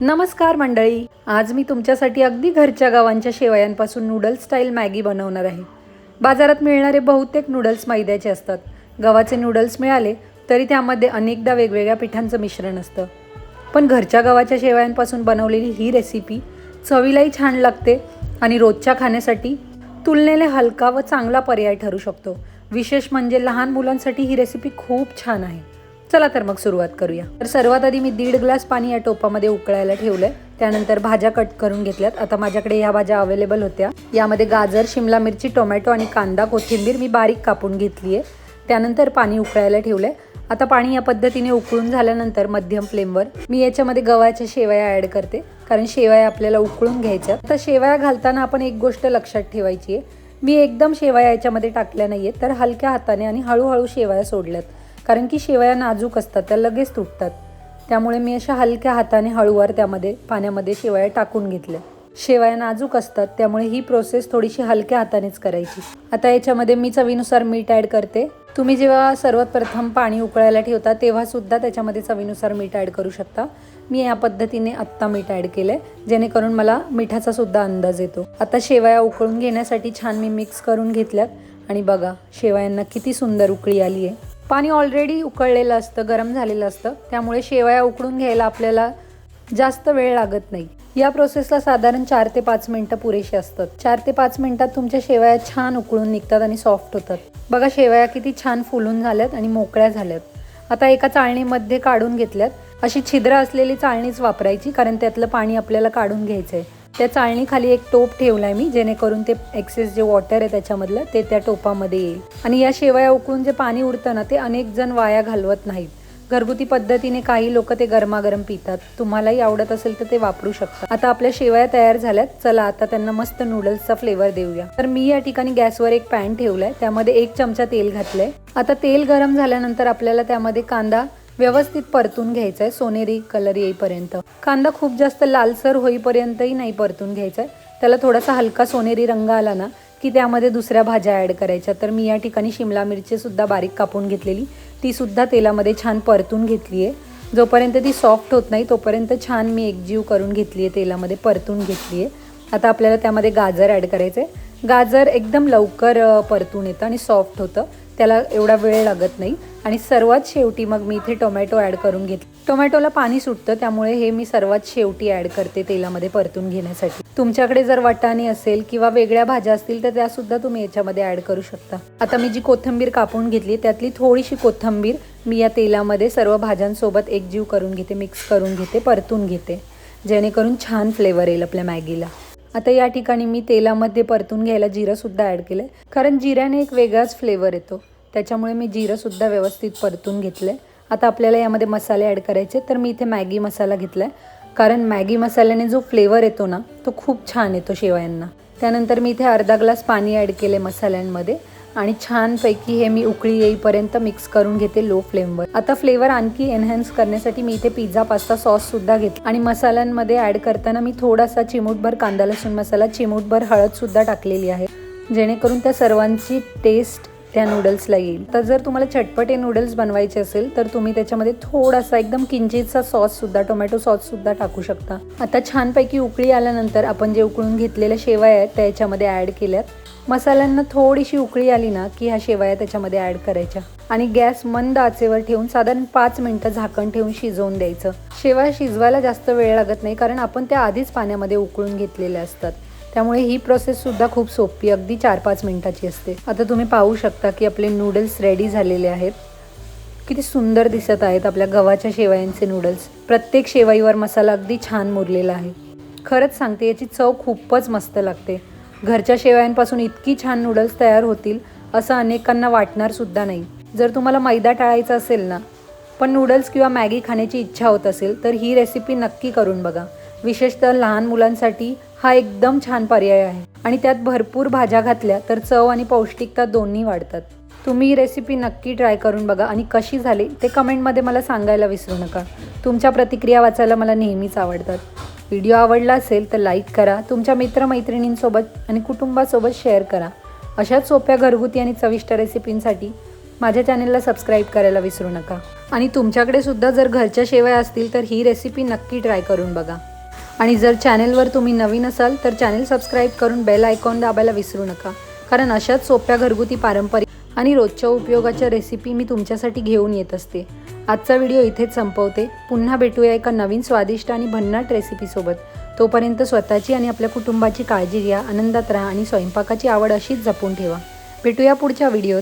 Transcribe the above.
नमस्कार मंडळी, आज मी तुमच्यासाठी अगदी घरच्या गावांच्या शेवयांपासून नूडल्स स्टाईल मॅगी बनवणार आहे। बाजारात मिळणारे बहुतेक नूडल्स मैद्याचे असतात। गव्हाचे नूडल्स मिळाले तरी त्यामध्ये अनेकदा वेगवेगळ्या पिठांचं मिश्रण असतं। पण घरच्या गव्हाच्या शेवयांपासून बनवलेली ही रेसिपी चवीलाही छान लागते आणि रोजच्या खाण्यासाठी तुलनेने हलका व चांगला पर्याय ठरू शकतो। विशेष म्हणजे लहान मुलांसाठी ही रेसिपी खूप छान आहे। चला तर मग सुरुवात करूया। तर सर्वात आधी मी 1.5 ग्लास पाणी या टोपामध्ये उकळायला ठेवलंय। त्यानंतर भाज्या कट करून घेतल्यात। आता माझ्याकडे ह्या भाज्या अवेलेबल होत्या। यामध्ये गाजर, शिमला मिरची, टोमॅटो आणि कांदा, कोथिंबीर मी बारीक कापून घेतली आहे। त्यानंतर पाणी उकळायला ठेवलंय। आता पाणी या पद्धतीने उकळून झाल्यानंतर मध्यम फ्लेमवर मी याच्यामध्ये गव्हाच्या शेवया ॲड करते, कारण शेवया आपल्याला उकळून घ्यायच्या। तर शेवया घालताना आपण एक गोष्ट लक्षात ठेवायची आहे, मी एकदम शेवया याच्यामध्ये टाकल्या नाहीये, तर हलक्या हाताने आणि हळूहळू शेवया सोडल्यात, कारण की शेवया नाजूक असतात, त्या लगेच तुटतात। त्यामुळे मी अशा हलक्या हाताने हळूवार त्यामध्ये पाण्यामध्ये शेवया टाकून घेतल्या। शेवया नाजूक असतात त्यामुळे ही प्रोसेस थोडीशी हलक्या हातानेच करायची। आता याच्यामध्ये मी चवीनुसार मीठ ॲड करते। तुम्ही जेव्हा सर्वात प्रथम पाणी उकळायला ठेवता तेव्हा सुद्धा त्याच्यामध्ये चवीनुसार मीठ ॲड करू शकता। मी या पद्धतीने आत्ता मीठ ॲड केलंय, जेणेकरून मला मिठाचा सुद्धा अंदाज येतो। आता शेवया उकळून घेण्यासाठी छान मी मिक्स करून घेतल्यात आणि बघा शेवयांना किती सुंदर उकळी आली आहे। पाणी ऑलरेडी उकळलेलं असतं, गरम झालेलं असतं, त्यामुळे शेवया उकळून घ्यायला आपल्याला जास्त वेळ लागत नाही। या प्रोसेसला साधारण 4 ते 5 मिनिटं पुरेशी असतात। 4 ते 5 मिनिटात तुमच्या शेवया छान उकळून निघतात आणि सॉफ्ट होतात। बघा शेवया किती छान फुलून झाल्यात आणि मोकळ्या झाल्यात। आता एका चाळणीमध्ये काढून घेतल्यात। अशी छिद्र असलेली चाळणीच वापरायची, कारण त्यातलं पाणी आपल्याला काढून घ्यायचं आहे। त्या चाळणीखाली एक टोप ठेवलाय मी, जेणेकरून ते एक्सेस जे वॉटर आहे त्याच्यामधलं ते त्या टोपामध्ये येईल। आणि या शेवया उकळून जे पाणी उरतं ना, ते अनेक जण वाया घालवत नाहीत। घरगुती पद्धतीने काही लोक ते गरमागरम पितात। तुम्हालाही आवडत असेल तर ते वापरू शकता। आता आपल्या शेवया तयार झाल्यात। चला आता त्यांना मस्त नूडल्सचा फ्लेवर देऊया। तर मी या ठिकाणी गॅसवर एक पॅन ठेवलाय, त्यामध्ये 1 चमचा तेल घातलंय। आता तेल गरम झाल्यानंतर आपल्याला त्यामध्ये कांदा व्यवस्थित परतून घ्यायचा आहे, सोनेरी कलर येईपर्यंत। कांदा खूप जास्त लालसर होईपर्यंतही नाही परतून घ्यायचा आहे, त्याला थोडासा हलका सोनेरी रंग आला ना की त्यामध्ये दुसऱ्या भाज्या ॲड करायच्या। तर मी या ठिकाणी शिमला मिरची सुद्धा बारीक कापून घेतलेली, ती सुद्धा तेलामध्ये छान परतून घेतली आहे। जोपर्यंत ती सॉफ्ट होत नाही तोपर्यंत छान मी एकजीव करून घेतली आहे, तेलामध्ये परतून घेतली आहे। आता आपल्याला त्यामध्ये गाजर ॲड करायचं आहे। गाजर एकदम लवकर परतून येतं आणि सॉफ्ट होतं, त्याला एवढा वेळ लागत नाही। आणि सर्वात शेवटी मग मी इथे टोमॅटो ॲड करून घेतले। टोमॅटोला पाणी सुटतं, त्यामुळे हे मी सर्वात शेवटी ॲड करते तेलामध्ये परतून घेण्यासाठी। तुमच्याकडे जर वाटाणे असेल किंवा वेगळ्या भाज्या असतील तर त्यासुद्धा तुम्ही याच्यामध्ये ॲड करू शकता। आता मी जी कोथिंबीर कापून घेतली त्यातली थोडीशी कोथिंबीर मी या तेलामध्ये सर्व भाज्यांसोबत एकजीव करून घेते, मिक्स करून घेते, परतून घेते, जेणेकरून छान फ्लेवर येईल आपल्या मॅगीला। आता या ठिकाणी मी तेलामध्ये परतून घ्यायला जिरंसुद्धा ॲड केलं, कारण जिऱ्याने एक वेगळाच फ्लेवर येतो, त्याच्यामुळे मी जिरंसुद्धा व्यवस्थित परतून घेतलं आहे। आता आपल्याला यामध्ये मसाले ॲड करायचे। तर मी इथे मॅगी मसाला घेतला आहे, कारण मॅगी मसाल्याने जो फ्लेवर येतो ना तो खूप छान येतो शेवयांना। त्यानंतर मी इथे अर्धा ग्लास पाणी ॲड केले मसाल्यांमध्ये आणि छानपैकी हे मी उकळी येईपर्यंत मिक्स करून घेते लो फ्लेमवर। आता फ्लेवर आणखी एनहान्स करण्यासाठी मी इथे पिझ्झा पास्ता सॉससुद्धा घेतला आणि मसाल्यांमध्ये ॲड करताना मी थोडासा चिमूटभर कांदा लसूण मसाला, चिमूटभर हळदसुद्धा टाकलेली आहे, जेणेकरून त्या सर्वांची टेस्ट त्या नूडल्सला येईल। तर जर तुम्हाला चटपटे नूडल्स बनवायचे असेल तर तुम्ही त्याच्यामध्ये थोडासा एकदम किंचितचा सॉससुद्धा, टोमॅटो सॉससुद्धा टाकू शकता। आता छानपैकी उकळी आल्यानंतर आपण जे उकळून घेतलेल्या शेवया आहेत त्या याच्यामध्ये ॲड केल्यात। मसाल्यांना थोडीशी उकळी आली ना की ह्या शेवया त्याच्यामध्ये ॲड करायच्या आणि गॅस मंद आचेवर ठेवून साधारण 5 मिनिटं झाकण ठेवून शिजवून द्यायचं। शेवया शिजवायला जास्त वेळ लागत नाही, कारण आपण त्या आधीच पाण्यामध्ये उकळून घेतलेल्या असतात, त्यामुळे ही प्रोसेससुद्धा खूप सोपी, अगदी 4-5 मिनिटाची असते। आता तुम्ही पाहू शकता की आपले नूडल्स रेडी झालेले आहेत। किती सुंदर दिसत आहेत आपल्या गव्हाच्या शेवयांचे नूडल्स। प्रत्येक शेवईवर मसाला अगदी छान मुरलेला आहे। खरंच सांगते, याची चव खूपच मस्त लागते। घरच्या शेवयांपासून इतकी छान नूडल्स तयार होतील असं अनेकांना वाटणार सुद्धा नाही। जर तुम्हाला मैदा टाळायचा असेल ना, पण नूडल्स किंवा मॅगी खाण्याची इच्छा होत असेल तर ही रेसिपी नक्की करून बघा। विशेषतः लहान मुलांसाठी हा एकदम छान पर्याय आहे आणि त्यात भरपूर भाज्या घातल्या तर चव आणि पौष्टिकता दोन्ही वाढतात। तुम्ही ही रेसिपी नक्की ट्राय करून बघा आणि कशी झाली ते कमेंटमध्ये मला सांगायला विसरू नका। तुमच्या प्रतिक्रिया वाचायला मला नेहमीच आवडतात। व्हिडिओ आवडला असेल तर लाईक करा, तुमच्या मित्रमैत्रिणींसोबत आणि कुटुंबासोबत शेअर करा। अशाच सोप्या घरगुती आणि चविष्ट रेसिपींसाठी माझ्या चॅनलला सबस्क्राईब करायला विसरू नका। आणि तुमच्याकडे सुद्धा जर घरच्या शेवया असतील तर ही रेसिपी नक्की ट्राय करून बघा। आणि जर चॅनेलवर तुम्ही नवीन असाल तर चॅनेल सबस्क्राईब करून बेल आयकॉन दाबायला विसरू नका, कारण अशाच सोप्या घरगुती पारंपरिक आणि रोजच्या उपयोगाच्या रेसिपी मी तुमच्यासाठी घेऊन येत असते. आजचा व्हिडिओ इथेच संपवते. पुन्हा भेटूया एका नवीन स्वादिष्ट आणि भन्नाट रेसिपीसोबत. तोपर्यंत स्वतःची आणि आपल्या कुटुंबाची काळजी घ्या, आनंदात राहा आणि स्वयंपाकाची आवड अशीच जपून ठेवा. भेटूया पुढच्या व्हिडिओत.